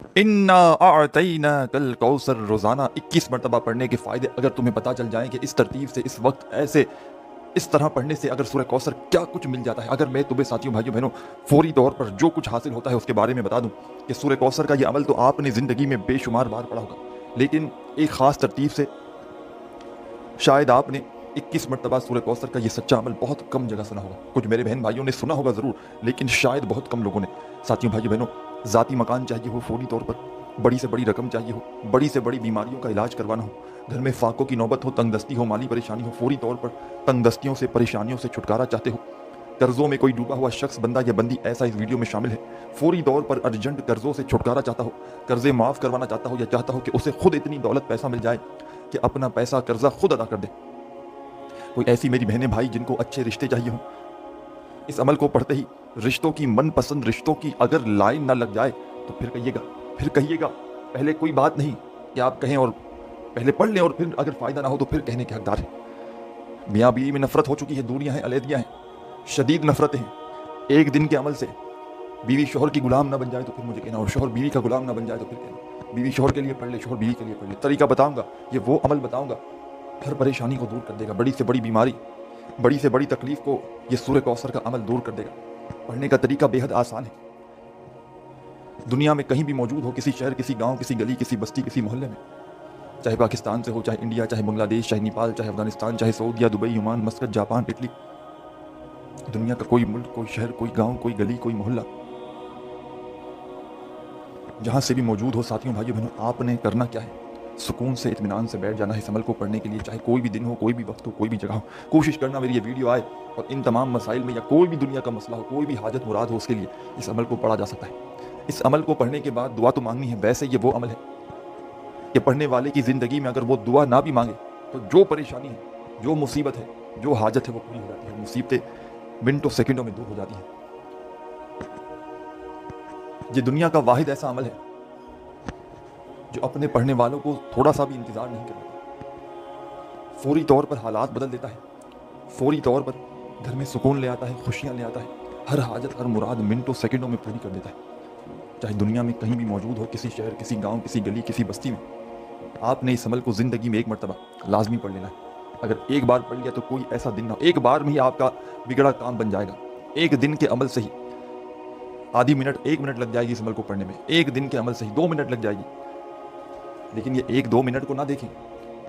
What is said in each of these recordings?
انا اعطیناک الکوثر روزانہ 21 مرتبہ پڑھنے کے فائدے اگر تمہیں پتہ چل جائیں کہ اس ترتیب سے اس وقت ایسے اس طرح پڑھنے سے اگر سورہ کوثر کیا کچھ مل جاتا ہے، اگر میں تمہیں ساتھیوں بھائیوں بہنوں فوری طور پر جو کچھ حاصل ہوتا ہے اس کے بارے میں بتا دوں کہ سورہ کوثر کا یہ عمل تو آپ نے زندگی میں بے شمار بار پڑھا ہوگا، لیکن ایک خاص ترتیب سے شاید آپ نے 21 مرتبہ سورہ کوثر کا یہ سچا عمل بہت کم جگہ سنا ہوگا۔ کچھ میرے بہن بھائیوں نے سنا ہوگا ضرور، لیکن شاید بہت کم لوگوں نے۔ ساتھیوں بھائیوں بہنوں، ذاتی مکان چاہیے ہو فوری طور پر، بڑی سے بڑی رقم چاہیے ہو، بڑی سے بڑی بیماریوں کا علاج کروانا ہو، گھر میں فاقوں کی نوبت ہو، تنگ دستی ہو، مالی پریشانی ہو، فوری طور پر تنگ دستیوں سے پریشانیوں سے چھٹکارا چاہتے ہو، قرضوں میں کوئی ڈوبا ہوا شخص بندہ یا بندی ایسا اس ویڈیو میں شامل ہے، فوری طور پر ارجنٹ قرضوں سے چھٹکارا چاہتا ہو، قرضے معاف کروانا چاہتا ہو، یا چاہتا ہو کہ اسے خود اتنی دولت پیسہ مل جائے کہ اپنا پیسہ قرضہ خود ادا کر دے، کوئی ایسی میری بہنیں بھائی جن کو اچھے رشتے چاہیے ہوں، اس عمل کو پڑھتے ہی رشتوں کی من پسند رشتوں کی اگر لائن نہ لگ جائے تو پھر کہیے گا، پہلے کوئی بات نہیں کہ آپ کہیں اور پہلے پڑھ لیں اور پھر اگر فائدہ نہ ہو تو پھر کہنے کے حقدار ہیں۔ میاں بیوی میں نفرت ہو چکی ہے، دوریاں ہیں، علیحدگیاں ہیں، شدید نفرتیں ہیں، ایک دن کے عمل سے بیوی شوہر کی غلام نہ بن جائے تو پھر مجھے کہنا، اور شوہر بیوی کا غلام نہ بن جائے تو پھر کہنا، بیوی شوہر کے لیے پڑھ لے، شوہر بیوی کے لیے پڑھ لے۔ طریقہ بتاؤں گا، یہ وہ عمل بتاؤں گا ہر پریشانی کو دور کر دے گا، بڑی سے بڑی بیماری، بڑی سے بڑی تکلیف کو یہ سورہ کوثر کا عمل دور کر دے گا۔ پڑھنے کا طریقہ بے حد آسان ہے، دنیا میں کہیں بھی موجود ہو، کسی شہر، کسی گاؤں، کسی گلی، کسی بستی، کسی محلے میں، چاہے پاکستان سے ہو، چاہے انڈیا، چاہے بنگلہ دیش، چاہے نیپال، چاہے افغانستان، چاہے سعودیہ، Dubai, Oman, Muscat, Japan, Italy, دنیا کا کوئی ملک، کوئی شہر، کوئی گاؤں، کوئی گلی، کوئی محلہ، جہاں سے بھی موجود ہو ساتھیوں بھائیوں بہنوں، آپ نے کرنا کیا ہے؟ سکون سے اطمینان سے بیٹھ جانا ہے اس عمل کو پڑھنے کے لیے، چاہے کوئی بھی دن ہو، کوئی بھی وقت ہو، کوئی بھی جگہ ہو۔ کوشش کرنا میری یہ ویڈیو آئے اور ان تمام مسائل میں، یا کوئی بھی دنیا کا مسئلہ ہو، کوئی بھی حاجت مراد ہو، اس کے لیے اس عمل کو پڑھا جا سکتا ہے۔ اس عمل کو پڑھنے کے بعد دعا تو مانگنی ہے، ویسے یہ وہ عمل ہے کہ پڑھنے والے کی زندگی میں اگر وہ دعا نہ بھی مانگے تو جو پریشانی ہے، جو مصیبت ہے، جو حاجت ہے، وہ پوری ہو جاتی ہے، مصیبتیں منٹوں سیکنڈوں میں دور ہو جاتی ہیں۔ یہ دنیا کا واحد ایسا عمل ہے جو اپنے پڑھنے والوں کو تھوڑا سا بھی انتظار نہیں کرتا، فوری طور پر حالات بدل دیتا ہے، فوری طور پر گھر میں سکون لے آتا ہے، خوشیاں لے آتا ہے، ہر حاجت، ہر مراد منٹوں سیکنڈوں میں پوری کر دیتا ہے۔ چاہے دنیا میں کہیں بھی موجود ہو، کسی شہر، کسی گاؤں، کسی گلی، کسی بستی میں، آپ نے اس عمل کو زندگی میں ایک مرتبہ لازمی پڑھ لینا ہے۔ اگر ایک بار پڑھ لیا تو کوئی ایسا دن نہ ہو، ایک بار میں ہی آپ کا بگڑا کام بن جائے گا، ایک دن کے عمل سے ہی آدھی منٹ، ایک منٹ لگ جائے گی اس عمل کو پڑھنے میں، ایک دن کے عمل سے ہی 2 منٹ لگ جائے گی، لیکن یہ ایک دو منٹ کو نہ دیکھیں،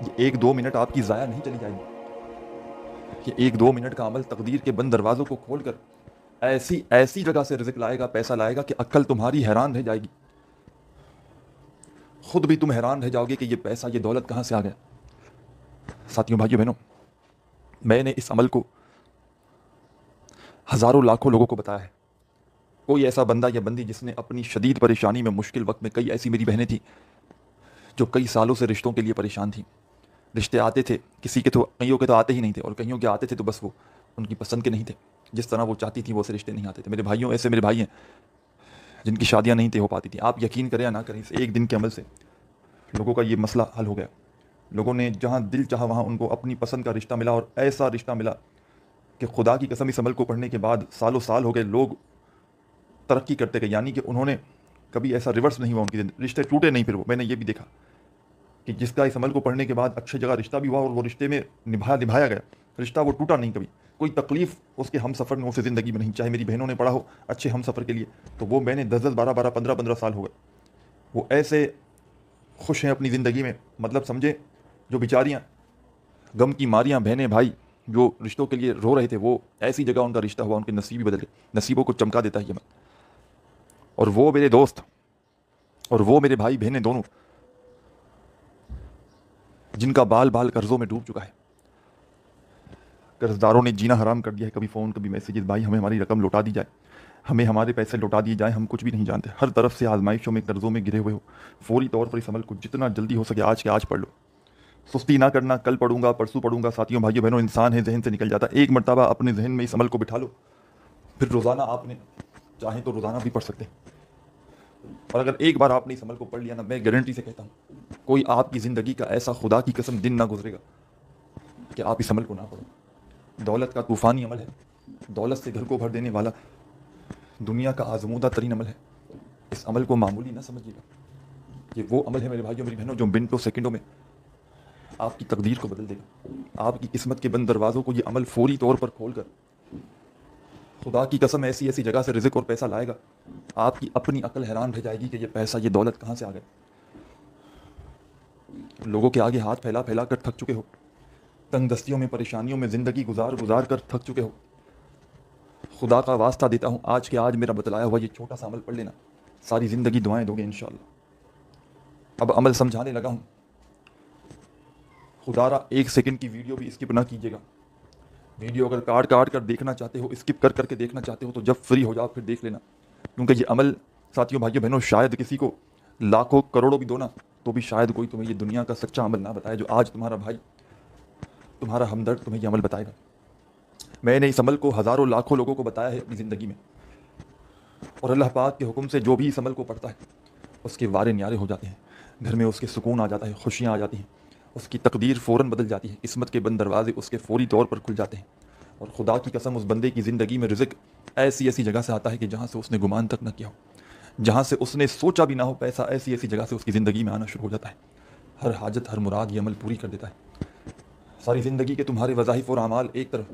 یہ ایک دو منٹ آپ کی ضائع نہیں چلی جائے گی، یہ ایک دو منٹ کا عمل تقدیر کے بند دروازوں کو کھول کر ایسی ایسی جگہ سے رزق لائے گا، پیسہ لائے گا کہ عقل تمہاری حیران رہ جائے گی، خود بھی تم حیران رہ جاؤ گے کہ یہ پیسہ، یہ دولت کہاں سے آ گیا۔ ساتھیوں بھائیوں بہنوں، میں نے اس عمل کو ہزاروں لاکھوں لوگوں کو بتایا ہے، کوئی ایسا بندہ یا بندی جس نے اپنی شدید پریشانی میں، مشکل وقت میں، کئی ایسی میری بہنیں تھیں جو کئی سالوں سے رشتوں کے لیے پریشان تھیں، رشتے آتے تھے، کسی کے تو، کئیوں کے تو آتے ہی نہیں تھے، اور کئیوں کے آتے تھے تو بس وہ ان کی پسند کے نہیں تھے، جس طرح وہ چاہتی تھیں وہ سے رشتے نہیں آتے تھے۔ میرے بھائیوں، ایسے میرے بھائی ہیں جن کی شادیاں نہیں تھے ہو پاتی تھیں، آپ یقین کریں یا نہ کریں، اس ایک دن کے عمل سے لوگوں کا یہ مسئلہ حل ہو گیا، لوگوں نے جہاں دل چاہا وہاں ان کو اپنی پسند کا رشتہ ملا، اور ایسا رشتہ ملا کہ خدا کی قسم اس عمل کو پڑھنے کے بعد سالوں سال ہو گئے، لوگ ترقی کرتے گئے، یعنی کہ انہوں نے کبھی ایسا ریورس نہیں ہوا ان کی زندگی، رشتے ٹوٹے نہیں، پھر وہ میں نے یہ بھی دیکھا کہ جس کا اس عمل کو پڑھنے کے بعد اچھی جگہ رشتہ بھی ہوا اور وہ رشتے میں نبھایا گیا، رشتہ وہ ٹوٹا نہیں کبھی، کوئی تکلیف اس کے ہم سفر میں، اسے زندگی میں نہیں، چاہے میری بہنوں نے پڑھا ہو اچھے ہم سفر کے لیے، تو وہ میں نے 10 12 12 15 15 سال ہو گئے، وہ ایسے خوش ہیں اپنی زندگی میں، مطلب سمجھے، جو بیچاریاں غم کی ماریاں بہنیں بھائی جو رشتوں کے لیے رو رہے تھے، وہ ایسی جگہ ان کا رشتہ ہوا، ان کے نصیب بھی بدل گئے، نصیبوں کو چمکا دیتا ہے یہ عمل۔ اور وہ میرے دوست اور وہ میرے بھائی بہنیں دونوں جن کا بال بال قرضوں میں ڈوب چکا ہے، قرض داروں نے جینا حرام کر دیا ہے، کبھی فون، کبھی میسیجز، بھائی ہمیں ہماری رقم لوٹا دی جائے، ہمیں ہمارے پیسے لوٹا دیے جائیں، ہم کچھ بھی نہیں جانتے، ہر طرف سے آزمائشوں میں، قرضوں میں گرے ہوئے ہو، فوری طور پر اس عمل کو جتنا جلدی ہو سکے آج کے آج پڑھ لو، سستی نہ کرنا، کل پڑھوں گا، پرسوں پڑھوں گا۔ ساتھیوں بھائیوں بہنوں، انسان ہے، ذہن سے نکل جاتا ہے، ایک مرتبہ اپنے ذہن میں اس عمل کو بٹھا لو، پھر روزانہ آپ نے چاہیں تو روزانہ بھی پڑھ سکتے ہیں، اور اگر ایک بار آپ نے اس عمل کو پڑھ لیا نا، میں گارنٹی سے کہتا ہوں کوئی آپ کی زندگی کا ایسا خدا کی قسم دن نہ گزرے گا کہ آپ اس عمل کو نہ پڑھو۔ دولت کا طوفانی عمل ہے، دولت سے گھر کو بھر دینے والا دنیا کا آزمودہ ترین عمل ہے، اس عمل کو معمولی نہ سمجھیے گا. یہ وہ عمل ہے میرے بھائیوں میری بہنوں جو منٹوں سیکنڈوں میں آپ کی تقدیر کو بدل دے گا. آپ کی قسمت کے بند دروازوں کو یہ عمل فوری طور پر کھول کر خدا کی قسم ایسی ایسی جگہ سے رزق اور پیسہ لائے گا. آپ کی اپنی عقل حیران رہ جائے گی کہ یہ پیسہ یہ دولت کہاں سے آ گئے. لوگوں کے آگے ہاتھ پھیلا پھیلا کر تھک چکے ہو, تنگ دستیوں میں پریشانیوں میں زندگی گزار گزار کر تھک چکے ہو. خدا کا واسطہ دیتا ہوں آج کے آج میرا بتلایا ہوا یہ چھوٹا سا عمل پڑھ لینا, ساری زندگی دعائیں دو گے انشاءاللہ. اب عمل سمجھانے لگا ہوں. خدا را ایک سیکنڈ کی ویڈیو بھی اسکپ نہ کیجیے گا. ویڈیو اگر کاٹ کاٹ کر دیکھنا چاہتے ہو, اسکپ کر کر کے دیکھنا چاہتے ہو تو جب فری ہو جاؤ پھر دیکھ لینا, کیونکہ یہ عمل ساتھیوں بھائیوں بہنوں شاید کسی کو لاکھوں کروڑوں بھی دو نا تو بھی شاید کوئی تمہیں یہ دنیا کا سچا عمل نہ بتائے جو آج تمہارا بھائی تمہارا ہمدرد تمہیں یہ عمل بتائے گا. میں نے اس عمل کو ہزاروں لاکھوں لوگوں کو بتایا ہے اپنی زندگی میں, اور اللہ پاک کے حکم سے جو بھی اس عمل کو پڑھتا ہے اس کے وارے نیارے ہو جاتے ہیں, گھر میں اس کے سکون آ جاتا ہے, خوشیاں آ جاتی ہیں, اس کی تقدیر فوراً بدل جاتی ہے, قسمت کے بند دروازے اس کے فوری طور پر کھل جاتے ہیں. اور خدا کی قسم اس بندے کی زندگی میں رزق ایسی ایسی جگہ سے آتا ہے کہ جہاں سے اس نے گمان تک نہ کیا ہو, جہاں سے اس نے سوچا بھی نہ ہو. پیسہ ایسی ایسی جگہ سے اس کی زندگی میں آنا شروع ہو جاتا ہے. ہر حاجت ہر مراد یہ عمل پوری کر دیتا ہے. ساری زندگی کے تمہارے وظائف اور اعمال ایک طرف,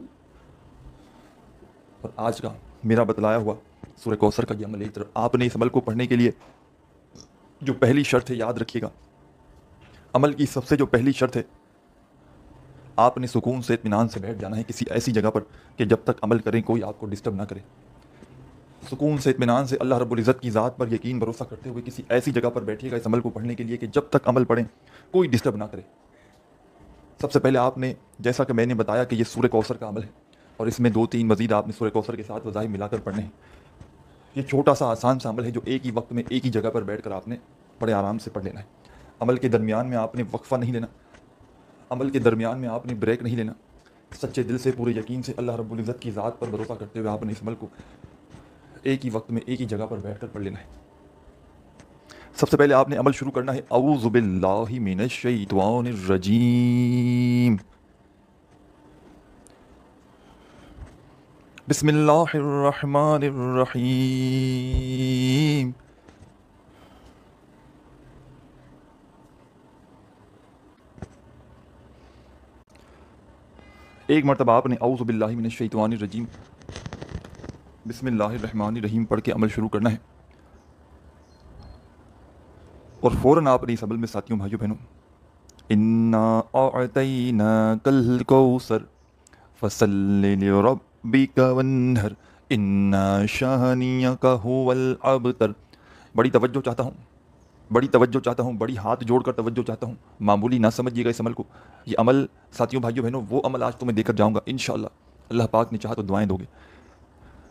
اور آج کا میرا بتلایا ہوا سورہ کوثر کا یہ عمل ایک طرف. آپ نے اس عمل کو پڑھنے کے لیے جو پہلی شرط ہے یاد رکھیے گا, عمل کی سب سے جو پہلی شرط ہے, آپ نے سکون سے اطمینان سے بیٹھ جانا ہے کسی ایسی جگہ پر کہ جب تک عمل کریں کوئی آپ کو ڈسٹرب نہ کرے. سکون سے اطمینان سے اللہ رب العزت کی ذات پر یقین بھروسہ کرتے ہوئے کسی ایسی جگہ پر بیٹھیے گا اس عمل کو پڑھنے کے لیے کہ جب تک عمل پڑھیں کوئی ڈسٹرب نہ کرے. سب سے پہلے آپ نے, جیسا کہ میں نے بتایا کہ یہ سورہ کوثر کا عمل ہے اور اس میں 2-3 مزید آپ نے سورہ کوثر کے ساتھ وظائف ملا کر پڑھنے ہیں. یہ چھوٹا سا آسان سا عمل ہے جو ایک ہی وقت میں ایک ہی جگہ پر بیٹھ کر آپ نے بڑے آرام سے پڑھ لینا ہے. عمل کے درمیان میں آپ نے وقفہ نہیں لینا, عمل کے درمیان میں آپ نے بریک نہیں لینا. سچے دل سے پورے یقین سے اللہ رب العزت کی ذات پر بھروسہ کرتے ہوئے آپ نے اس عمل کو ایک ہی وقت میں ایک ہی جگہ پر بیٹھ کر پڑھ لینا ہے. سب سے پہلے آپ نے عمل شروع کرنا ہے اعوذ باللہ من الشیطان الرجیم, بسم اللہ الرحمن الرحیم. ایک مرتبہ آپ نے اعوذ باللہ من الشیطان الرجیم بسم اللہ الرحمن الرحیم پڑھ کے عمل شروع کرنا ہے, اور فوراً آپ نے اس عمل میں ساتھیوں بھائیوں بہنوں انا اعطیناک الکوثر فصل لربک وانحر ان شانیک هو الابتر. بڑی توجہ چاہتا ہوں, بڑی ہاتھ جوڑ کر توجہ چاہتا ہوں, معمولی نہ سمجھیے گا اس عمل کو. یہ عمل ساتھیوں بھائیوں بہنوں وہ عمل آج تمہیں دے کر جاؤں گا انشاءاللہ. اللہ پاک نے چاہا تو دعائیں دو گے.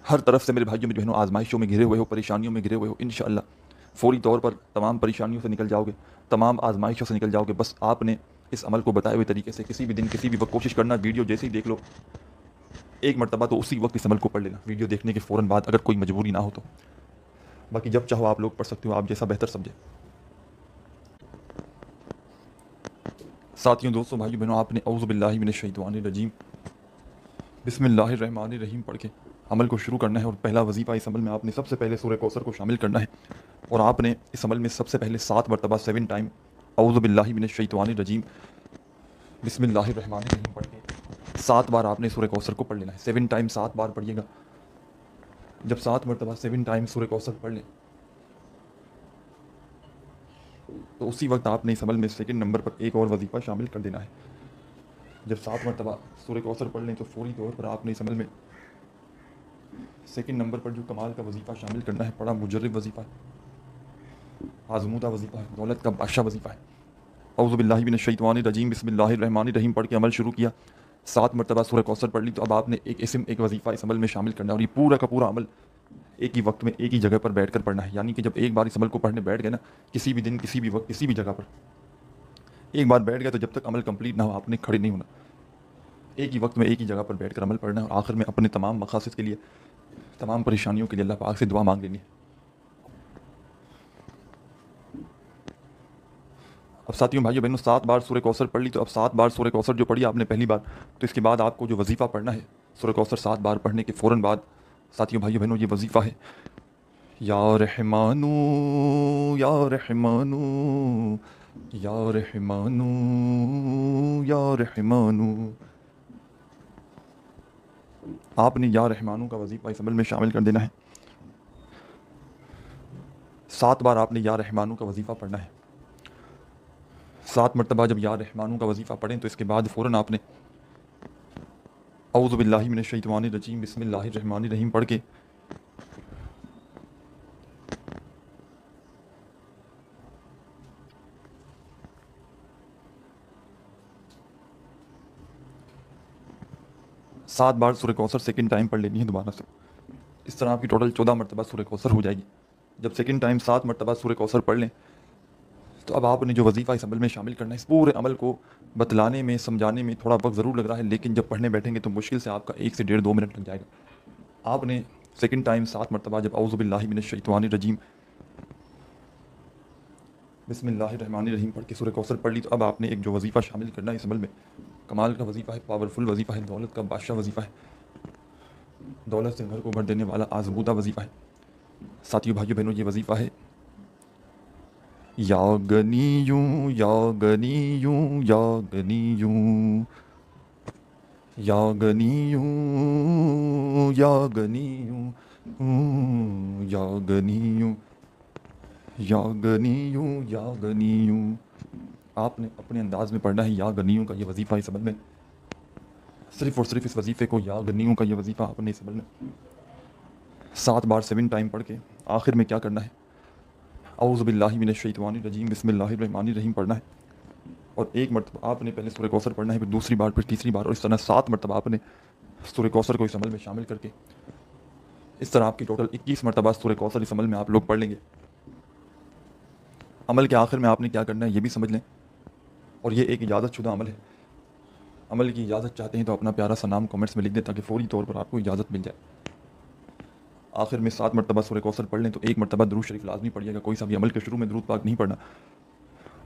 ہر طرف سے میرے بھائیوں میری بہنوں آزمائشوں میں گھرے ہوئے ہو, پریشانیوں میں گھرے ہوئے ہو, انشاءاللہ فوری طور پر تمام پریشانیوں سے نکل جاؤ گے, تمام آزمائشوں سے نکل جاؤ گے. بس آپ نے اس عمل کو بتائے ہوئے طریقے سے کسی بھی دن کسی بھی وقت کوشش کرنا, ویڈیو جیسے ہی دیکھ لو ایک مرتبہ تو اسی وقت اس عمل کو پڑھ لینا, ویڈیو دیکھنے کے فوراً بعد اگر کوئی مجبوری نہ ہو تو. باقی جب چاہو آپ لوگ پڑھ سکتے ہو, آپ جیسا بہتر سمجھے. ساتھیوں دوستوں بھائیوں بہنوں آپ نے اعوذ باللہ من الشیطان الرجیم بسم اللہ الرحمن الرحیم پڑھ کے عمل کو شروع کرنا ہے. اور پہلا وظیفہ اس عمل میں آپ نے سب سے پہلے سورہ کوثر کو شامل کرنا ہے, اور آپ نے اس عمل میں سب سے پہلے 7 مرتبہ 7 ٹائم اعوذ باللہ من الشیطان الرجیم بسم اللہ الرحمن الرحیم پڑھ کے 7 بار آپ نے سورہ کوثر کو پڑھ لینا ہے. 7 ٹائم 7 بار پڑھیے گا. جب 7 مرتبہ 7 ٹائم سورہ کوثر پڑھ لیں تو اسی وقت آپ نے اس عمل میں سیکنڈ نمبر پر ایک اور وظیفہ شامل کر دینا ہے. جب 7 مرتبہ سورہ کوثر پڑھ لیں تو فوری طور پر آپ نے اس عمل میں سیکنڈ نمبر پر جو کمال کا وظیفہ شامل کرنا ہے, بڑا مجرب وظیفہ ہے, آزمودہ وظیفہ ہے, دولت کا بادشاہ وظیفہ ہے. اعوذ باللہ من الشیطان الرجیم بسم اللہ الرحمن الرحیم پڑھ کے عمل شروع کیا, 7 مرتبہ سورہ کوثر پڑھ لی, تو اب آپ نے ایک اسم ایک وظیفہ اس عمل میں شامل کرنا ہے, اور یہ پورا کا پورا عمل ایک ہی وقت میں ایک ہی جگہ پر بیٹھ کر پڑھنا ہے. یعنی کہ جب ایک بار اس عمل کو پڑھنے بیٹھ گئے نا, کسی بھی دن کسی بھی وقت کسی بھی جگہ پر ایک بار بیٹھ گئے تو جب تک عمل کمپلیٹ نہ ہو آپ نے کھڑے نہیں ہونا. ایک ہی وقت میں ایک ہی جگہ پر بیٹھ کر عمل پڑھنا ہے, اور آخر میں اپنے تمام مقاصد کے لیے, تمام پریشانیوں کے لیے اللہ پاک سے دعا مانگ لینی ہے. اب ساتھیوں بھائیوں بہنوں 7 بار سورہ کوثر پڑھ لی, تو اب 7 بار سورہ کوثر جو پڑھی آپ نے پہلی بار, تو اس کے بعد آپ کو جو وظیفہ پڑھنا ہے سورہ کوثر 7 بار پڑھنے کے فوراً بعد ساتھیوں بھائیوں بہنوں یہ وظیفہ ہے, یا رحمانو یا رحمانو یا رحمانو یا رحمانو. آپ نے یا رحمانو کا وظیفہ اس عمل میں شامل کر دینا ہے. 7 بار آپ نے یا رحمانو کا وظیفہ پڑھنا ہے. 7 مرتبہ جب یا رحمانو کا وظیفہ پڑھیں تو اس کے بعد فوراً آپ نے اعوذ باللہ من الشیطان الرجیم بسم اللہ الرحمن الرحیم پڑھ کے سات بار سورہ کوثر سیکنڈ ٹائم پڑھ لینی ہے دوبارہ سے. اس طرح آپ کی ٹوٹل 14 مرتبہ سورہ کوثر ہو جائے گی. جب سیکنڈ ٹائم 7 مرتبہ سورہ کوثر پڑھ لیں تو اب آپ نے جو وظیفہ اس عمل میں شامل کرنا ہے، اس پورے عمل کو بتلانے میں سمجھانے میں تھوڑا وقت ضرور لگ رہا ہے، لیکن جب پڑھنے بیٹھیں گے تو مشکل سے آپ کا 1 سے 1.5-2 منٹ لگ جائے گا. آپ نے سیکنڈ ٹائم 7 مرتبہ جب اعوذ باللہ من الشیطان الرجیم بسم اللہ الرحمن الرحیم پڑھ کے سورہ کوثر پڑھ لی تو اب آپ نے ایک جو وظیفہ شامل کرنا ہے اس عمل میں، کمال کا وظیفہ ہے، پاورفل وظیفہ ہے، دولت کا بادشاہ وظیفہ ہے، دولت سے گھر کو بھر دینے والا آزمودہ وظیفہ ہے. ساتھیوں بھائیوں بہنوں، یہ وظیفہ ہے یا غنیوں یا غنیوں یا غنیوں یا غنیوں یا غنیوں یا غنیوں یا غنیوں یا غنیوں. آپ نے اپنے انداز میں پڑھنا ہے یا غنیوں کا یہ وظیفہ اس عمل میں. صرف اور صرف اس وظیفے کو، یا غنیوں کا یہ وظیفہ آپ نے اس عمل میں 7 بار 7 ٹائم پڑھ کے آخر میں کیا کرنا ہے، اعوذ باللہ من الشیطان الرجیم بسم اللہ الرحمن الرحیم پڑھنا ہے. اور 1 مرتبہ آپ نے پہلے سورہ کوثر پڑھنا ہے، پھر دوسری بار، پھر تیسری بار، اور اس طرح 7 مرتبہ آپ نے سورہ کوثر کو اس عمل میں شامل کر کے، اس طرح آپ کی ٹوٹل 21 مرتبہ سورہ کوثر اس عمل میں آپ لوگ پڑھ لیں گے. عمل کے آخر میں آپ نے کیا کرنا ہے یہ بھی سمجھ لیں، اور یہ ایک اجازت شدہ عمل ہے. عمل کی اجازت چاہتے ہیں تو اپنا پیارا سا نام کمنٹس میں لکھ دیں تاکہ فوری طور پر آپ کو اجازت مل جائے. آخر میں 7 مرتبہ سورہ کوثر پڑھ لیں تو 1 مرتبہ درود شریف لازمی پڑھیے گا. کوئی سا بھی عمل کے شروع میں درود پاک نہیں پڑھنا،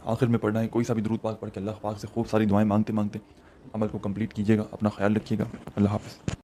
آخر میں پڑھنا ہے. کوئی سا بھی درود پاک پڑھ کے اللہ پاک سے خوب ساری دعائیں مانگتے مانگتے عمل کو کمپلیٹ کیجیے گا. اپنا خیال رکھیے گا. اللہ حافظ.